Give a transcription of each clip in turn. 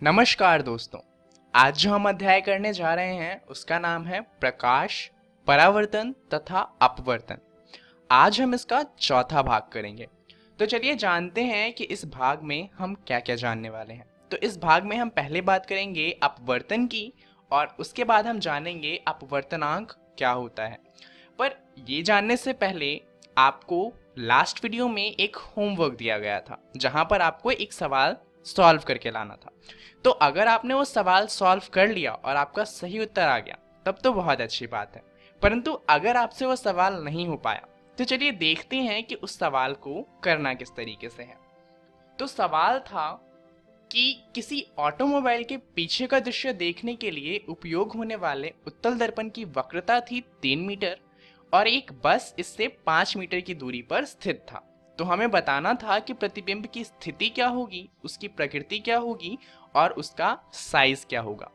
नमस्कार दोस्तों। आज जो हम अध्याय करने जा रहे हैं उसका नाम है प्रकाश, परावर्तन तथा अपवर्तन। आज हम इसका चौथा भाग करेंगे। तो चलिए जानते हैं कि इस भाग में हम क्या क्या जानने वाले हैं। तो इस भाग में हम पहले बात करेंगे अपवर्तन की और उसके बाद हम जानेंगे अपवर्तनांक क्या होता है। पर ये जानने से पहले आपको लास्ट वीडियो में एक होमवर्क दिया गया था जहां पर आपको एक सवाल सॉल्व करके लाना था। तो अगर आपने वो सवाल सॉल्व कर लिया और आपका सही उत्तर आ गया तब तो बहुत अच्छी बात है, परंतु अगर आपसे वो सवाल नहीं हो पाया तो चलिए देखते हैं कि उस सवाल को करना किस तरीके से है। तो सवाल था कि किसी ऑटोमोबाइल के पीछे का दृश्य देखने के लिए उपयोग होने वाले उत्तल दर्पण की वक्रता थी 3 मीटर और एक बस इससे 5 मीटर की दूरी पर स्थित था। तो हमें बताना था कि प्रतिबिंब की स्थिति क्या होगी, उसकी प्रकृति क्या होगी और उसका साइज क्या होगा।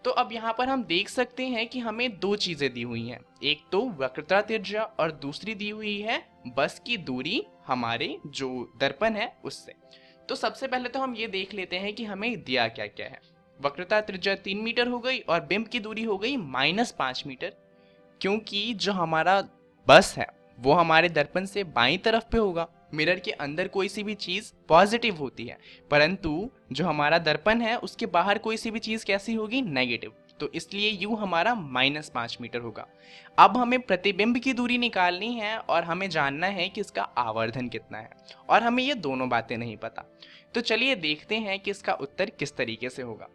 तो अब यहाँ पर हम देख सकते हैं कि हमें दो चीजें दी हुई हैं, एक तो वक्रता त्रिज्या और दूसरी दी हुई है बस की दूरी हमारे जो दर्पण है उससे। तो सबसे पहले तो हम ये देख लेते हैं कि हमें दिया क्या क्या है। वक्रता त्रिज्या 3 मीटर हो गई और बिंब की दूरी हो गई -5 मीटर। क्योंकि जो हमारा बस है वो हमारे दर्पण से बाईं तरफ पे होगा, मिरर के अंदर कोई सी भी चीज पॉजिटिव होती है, परंतु जो हमारा दर्पण है उसके बाहर कोई सी भी चीज कैसी होगी, नेगेटिव। तो इसलिए यू हमारा -5 मीटर होगा। अब हमें प्रतिबिंब की दूरी निकालनी है और हमें जानना है कि इसका आवर्धन कितना है, और हमें ये दोनों बातें नहीं पता। तो चलिए देखते हैं कि इसका उत्तर किस तरीके से होगा।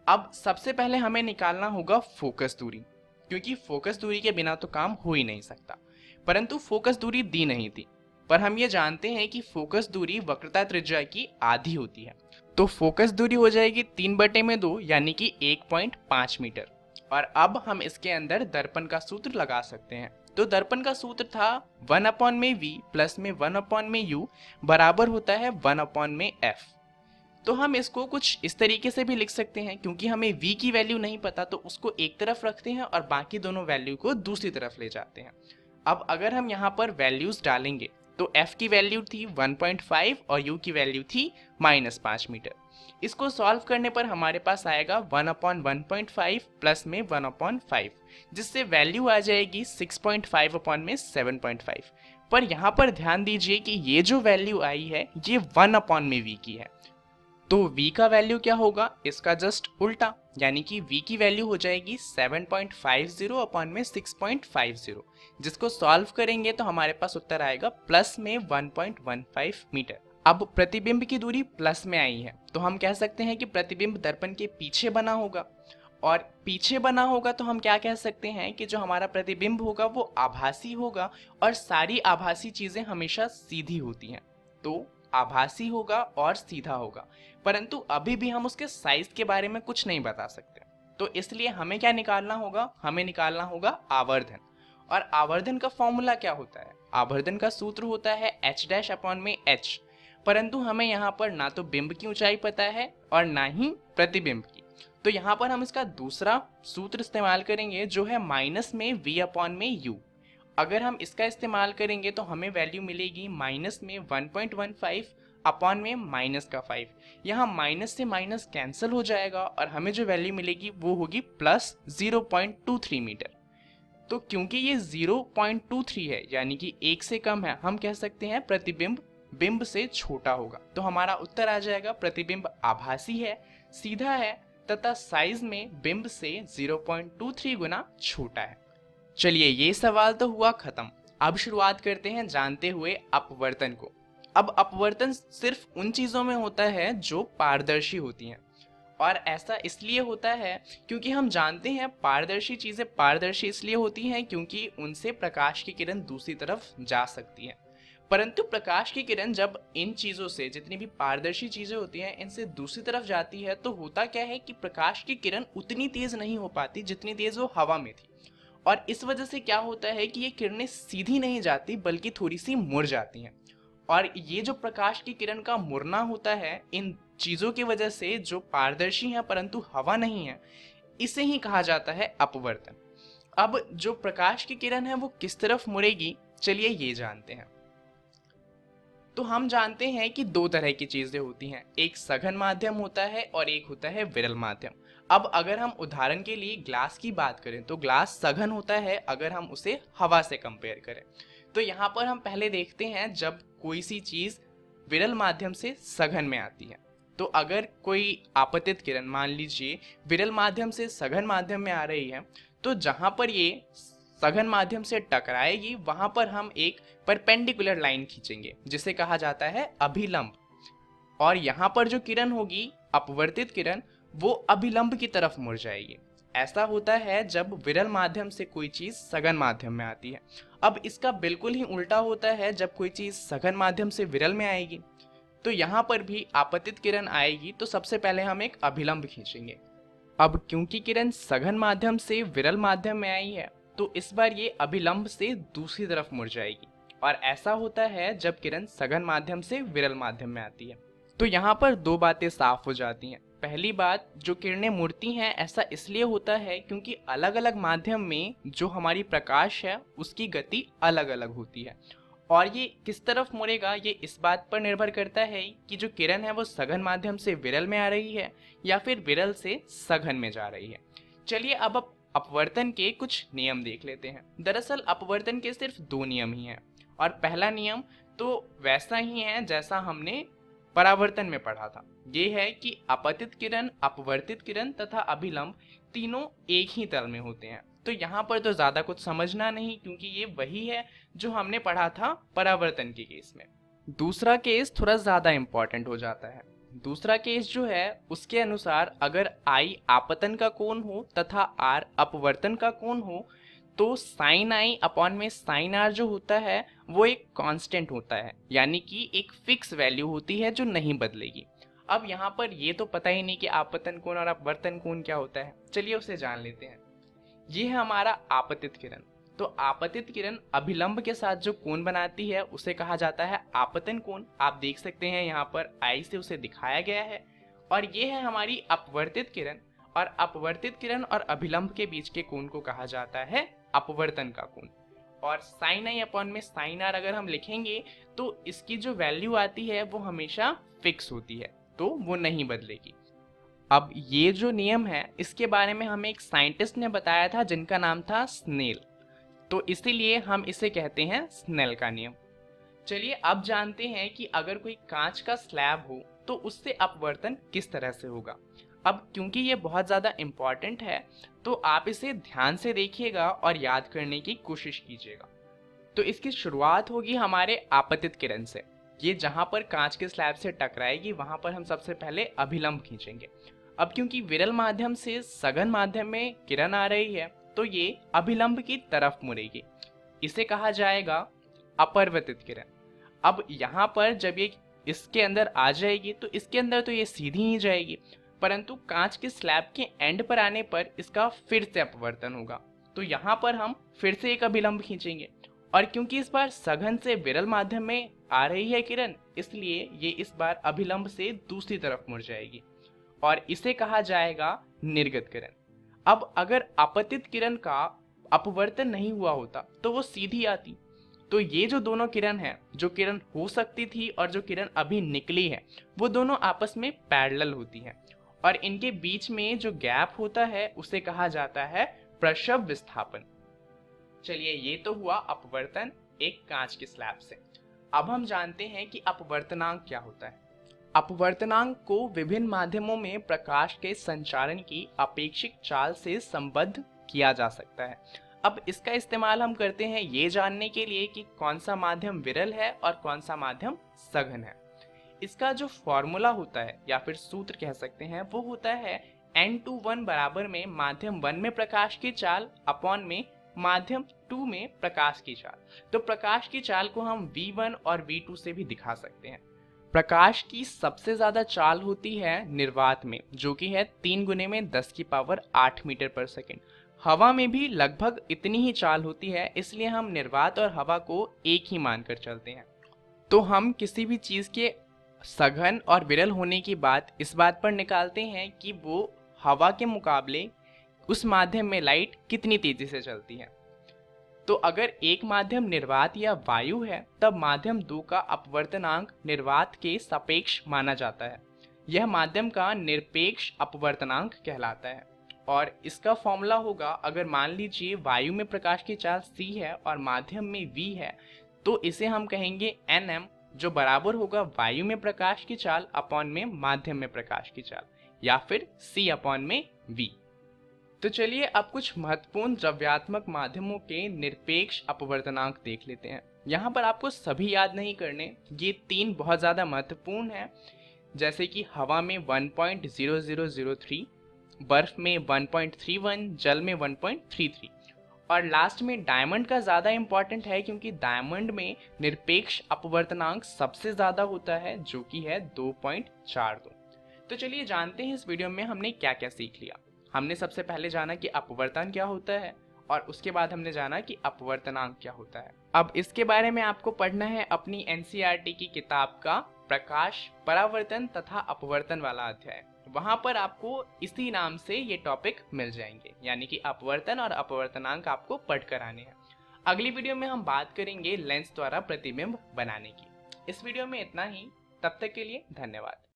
अब सबसे पहले हमें निकालना होगा फोकस दूरी, क्योंकि फोकस दूरी के बिना तो काम हो ही नहीं सकता। परंतु फोकस दूरी दी नहीं थी, पर हम ये जानते हैं कि फोकस दूरी वक्रता त्रिज्या की आधी होती है। तो फोकस दूरी हो जाएगी 3/2 यानी कि 1.5 मीटर। और अब हम इसके अंदर दर्पण का सूत्र लगा सकते हैं। तो दर्पण का सूत्र था 1/v प्लस में 1/u बराबर होता है 1/f। तो हम इसको कुछ इस तरीके से भी लिख सकते हैं, क्योंकि हमें v की वैल्यू नहीं पता तो उसको एक तरफ रखते हैं और बाकी दोनों वैल्यू को दूसरी तरफ ले जाते हैं। अब अगर हम यहाँ पर वैल्यूज डालेंगे तो f की वैल्यू थी 1.5 और u की वैल्यू थी -5 मीटर। इसको सॉल्व करने पर हमारे पास आएगा 1/1.5 प्लस में 1/5, जिससे वैल्यू आ जाएगी 6.5 अपॉन में 7.5। पर यहाँ पर ध्यान दीजिए कि ये जो वैल्यू आई है ये 1 में v की है। तो v का वैल्यू क्या होगा, इसका जस्ट उल्टा, यानी कि v की वैल्यू हो जाएगी 7.50 अपॉन में 6.50। जिसको सॉल्व करेंगे तो हमारे पास उत्तर आएगा प्लस में 1.15 मीटर। अब प्रतिबिंब की दूरी प्लस में आई है तो हम कह सकते हैं कि प्रतिबिंब दर्पण के पीछे बना होगा, और पीछे बना होगा तो हम क्या कह सकते हैं कि जो हमारा प्रतिबिंब होगा वो आभासी होगा, और सारी आभासी चीजें हमेशा सीधी होती हैं। तो आभासी होगा और सीधा होगा, परंतु अभी भी हम उसके साइज के बारे में कुछ नहीं बता सकते। तो इसलिए हमें क्या निकालना होगा, हमें निकालना होगा आवर्धन। और आवर्धन का फॉर्मूला क्या होता है, आवर्धन का सूत्र होता है h' अपॉन में h। परंतु हमें यहाँ पर ना तो बिंब की ऊंचाई पता है और ना ही प्रतिबिंब की, तो यहाँ पर हम इसका दूसरा सूत्र इस्तेमाल करेंगे जो है माइनस में v अपॉन में u। अगर हम इसका इस्तेमाल करेंगे तो हमें वैल्यू मिलेगी माइनस में 1.15 अपॉन में -5। यहाँ माइनस से माइनस कैंसिल हो जाएगा और हमें जो वैल्यू मिलेगी वो होगी प्लस 0.23 मीटर। तो क्योंकि ये 0.23 है यानी कि 1 से कम है, हम कह सकते हैं प्रतिबिंब बिंब से छोटा होगा। तो हमारा उत्तर आ जाएगा प्रतिबिंब आभासी है, सीधा है तथा साइज में बिंब से 0.23 गुना छोटा है। चलिए ये सवाल तो हुआ खत्म। अब शुरुआत करते हैं जानते हुए अपवर्तन को। अब अपवर्तन सिर्फ उन चीजों में होता है जो पारदर्शी होती हैं, और ऐसा इसलिए होता है क्योंकि हम जानते हैं पारदर्शी चीजें पारदर्शी इसलिए होती हैं क्योंकि उनसे प्रकाश की किरण दूसरी तरफ जा सकती है। परंतु प्रकाश की किरण जब इन चीजों से, जितनी भी पारदर्शी चीजें होती हैं, इनसे दूसरी तरफ जाती है तो होता क्या है कि प्रकाश की किरण उतनी तेज नहीं हो पाती जितनी तेज वो हवा में थी। और इस वजह से क्या होता है कि ये किरणें सीधी नहीं जाती बल्कि थोड़ी सी मुड़ जाती हैं। और ये जो प्रकाश की किरण का मुड़ना होता है इन चीजों की वजह से जो पारदर्शी है परंतु हवा नहीं है, इसे ही कहा जाता है अपवर्तन। अब जो प्रकाश की किरण है वो किस तरफ मुड़ेगी, चलिए ये जानते हैं। तो हम जानते हैं कि दो तरह की चीजें होती हैं, एक सघन माध्यम होता है और एक होता है विरल माध्यम। अब अगर हम उदाहरण के लिए ग्लास की बात करें तो ग्लास सघन होता है अगर हम उसे हवा से कंपेयर करें। तो यहाँ पर हम पहले देखते हैं जब कोई सी चीज विरल माध्यम से सघन में आती है, तो अगर कोई आपतित किरण मान लीजिए विरल माध्यम से सघन माध्यम में आ रही है, तो जहां पर ये सघन माध्यम से टकराएगी वहां पर हम एक परपेंडिकुलर लाइन खींचेंगे जिसे कहा जाता है अभिलंब। और यहाँ पर जो किरण होगी अपवर्तित किरण, वो अभिलंब की तरफ मुड़ जाएगी। ऐसा होता है जब विरल माध्यम से कोई चीज सघन माध्यम में आती है। अब इसका बिल्कुल ही उल्टा होता है जब कोई चीज सघन माध्यम से विरल में आएगी, तो यहाँ पर भी आपतित किरण आएगी तो सबसे पहले हम एक अभिलंब खींचेंगे। अब क्योंकि किरण सघन माध्यम से विरल माध्यम में आई है तो इस बार ये अभिलंब से दूसरी तरफ मुड़ जाएगी, और ऐसा होता है जब किरण सघन माध्यम से विरल माध्यम में आती है। तो यहाँ पर दो बातें साफ हो जाती हैं। पहली बात, जो किरणें मुड़ती हैं ऐसा इसलिए होता है क्योंकि अलग अलग माध्यम में जो हमारी प्रकाश है उसकी गति अलग अलग होती है, और ये किस तरफ मुड़ेगा ये इस बात पर निर्भर करता है कि जो किरण है वो सघन माध्यम से विरल में आ रही है या फिर विरल से सघन में जा रही है। चलिए अब अपवर्तन के कुछ नियम देख लेते हैं। दरअसल अपवर्तन के सिर्फ दो नियम ही हैं, और पहला नियम तो वैसा ही है जैसा हमने परावर्तन में पढ़ा था। ये है कि आपतित किरण, अपवर्तित किरण तथा अभिलंब तीनों एक ही तल में होते हैं। तो यहाँ पर तो ज्यादा कुछ समझना नहीं क्योंकि ये वही है जो हमने पढ़ा था परावर्तन के केस में। दूसरा केस थोड़ा ज्यादा इंपॉर्टेंट हो जाता है। दूसरा केस जो है उसके अनुसार अगर I आपतन का कोण हो तथा R अपवर्तन का कोण हो तो साइन I अपॉन में साइन R जो होता है वो एक कांस्टेंट होता है, यानी कि एक फिक्स वैल्यू होती है जो नहीं बदलेगी। अब यहाँ पर ये तो पता ही नहीं कि आपतन कोण और अपवर्तन कोण क्या होता है, चलिए उसे जान लेते हैं। ये है हमारा आपतित किरण। तो आपतित किरण अभिलंब के साथ जो कोण बनाती है उसे कहा जाता है आपतन कोण। आप देख सकते हैं यहाँ पर I से उसे दिखाया गया है। और ये है हमारी अपवर्तित किरण, और अपवर्तित किरण और अभिलंब के बीच के कोण को कहा जाता है अपवर्तन का कोण। और साइन I अपॉन में साइन R अगर हम लिखेंगे तो इसकी जो वैल्यू आती है वो हमेशा फिक्स होती है, तो वो नहीं बदलेगी। अब ये जो नियम है इसके बारे में हमें एक साइंटिस्ट ने बताया था जिनका नाम था स्नेल, तो इसीलिए हम इसे कहते हैं स्नेल का नियम। चलिए अब जानते हैं कि अगर कोई कांच का स्लैब हो तो उससे अपवर्तन किस तरह से होगा। अब क्योंकि ये बहुत ज़्यादा इम्पॉर्टेंट है तो आप इसे ध्यान से देखिएगा और याद करने की कोशिश कीजिएगा। तो इसकी शुरुआत होगी हमारे आपतित किरण से। ये जहाँ पर कांच के स्लैब से टकराएगी वहाँ पर हम सबसे पहले अभिलंब खींचेंगे। अब क्योंकि विरल माध्यम से सघन माध्यम में किरण आ रही है तो ये अभिलंब की तरफ मुड़ेगी, इसे कहा जाएगा अपवर्तित किरण। अब यहाँ पर जब ये इसके अंदर आ जाएगी तो इसके अंदर तो ये सीधी ही जाएगी, परंतु कांच के स्लैब के एंड पर आने पर इसका फिर से अपवर्तन होगा। तो यहाँ पर हम फिर से एक अभिलंब खींचेंगे, और क्योंकि इस बार सघन से विरल माध्यम में आ रही है किरण इसलिए ये इस बार अभिलंब से दूसरी तरफ मुड़ जाएगी, और इसे कहा जाएगा निर्गत किरण। अब अगर आपतित किरण का अपवर्तन नहीं हुआ होता तो वो सीधी आती, तो ये जो दोनों किरण हैं, जो किरण हो सकती थी और जो किरण अभी निकली है, वो दोनों आपस में पैरेलल होती हैं, और इनके बीच में जो गैप होता है उसे कहा जाता है प्रसव विस्थापन। चलिए ये तो हुआ अपवर्तन एक कांच के स्लैब से। अब हम जानते हैं कि अपवर्तनांक क्या होता है। अपवर्तनांक को विभिन्न माध्यमों में प्रकाश के संचारण की अपेक्षित चाल से संबद्ध किया जा सकता है। अब इसका इस्तेमाल हम करते हैं ये जानने के लिए कि कौन सा माध्यम विरल है और कौन सा माध्यम सघन है। इसका जो फॉर्मूला होता है या फिर सूत्र कह सकते हैं वो होता है n/1 बराबर में माध्यम 1 में प्रकाश की चाल अपॉन में माध्यम 2 में प्रकाश की चाल। तो प्रकाश की चाल को हम v1 और v2 से भी दिखा सकते हैं। प्रकाश की सबसे ज्यादा चाल होती है निर्वात में, जो कि है 3 गुने में 10⁸ मीटर पर सेकेंड। हवा में भी लगभग इतनी ही चाल होती है, इसलिए हम निर्वात और हवा को एक ही मानकर चलते हैं। तो हम किसी भी चीज के सघन और विरल होने की बात इस बात पर निकालते हैं कि वो हवा के मुकाबले उस माध्यम में लाइट कितनी तेजी से चलती है। तो अगर एक माध्यम निर्वात या वायु है तब माध्यम 2 का अपवर्तनांक निर्वात के सापेक्ष माना जाता है। यह माध्यम का निरपेक्ष अपवर्तनांक कहलाता है और इसका फॉर्मूला होगा, अगर मान लीजिए वायु में प्रकाश की चाल c है और माध्यम में v है तो इसे हम कहेंगे nm, जो बराबर होगा वायु में प्रकाश की चाल अपॉन में माध्यम में प्रकाश की चाल, या फिर c अपॉन में v। तो चलिए अब कुछ महत्वपूर्ण द्रव्यात्मक माध्यमों के निरपेक्ष अपवर्तनांक देख लेते हैं। यहाँ पर आपको सभी याद नहीं करने, ये 3 बहुत ज़्यादा महत्वपूर्ण हैं, जैसे कि हवा में 1.0003, बर्फ में 1.31, जल में 1.33 और लास्ट में डायमंड का ज़्यादा इंपॉर्टेंट है क्योंकि डायमंड में निरपेक्ष अपवर्तनांक सबसे ज़्यादा होता है जो कि है 2.42। तो चलिए जानते हैं इस वीडियो में हमने क्या क्या सीख लिया। हमने सबसे पहले जाना कि अपवर्तन क्या होता है और उसके बाद हमने जाना कि अपवर्तनांक क्या होता है। अब इसके बारे में आपको पढ़ना है अपनी एनसीईआरटी की किताब का प्रकाश, परावर्तन तथा अपवर्तन वाला अध्याय। वहां पर आपको इसी नाम से ये टॉपिक मिल जाएंगे, यानी कि अपवर्तन और अपवर्तनांक आपको पढ़कर आने हैं। अगली वीडियो में हम बात करेंगे लेंस द्वारा प्रतिबिंब बनाने की। इस वीडियो में इतना ही, तब तक के लिए धन्यवाद।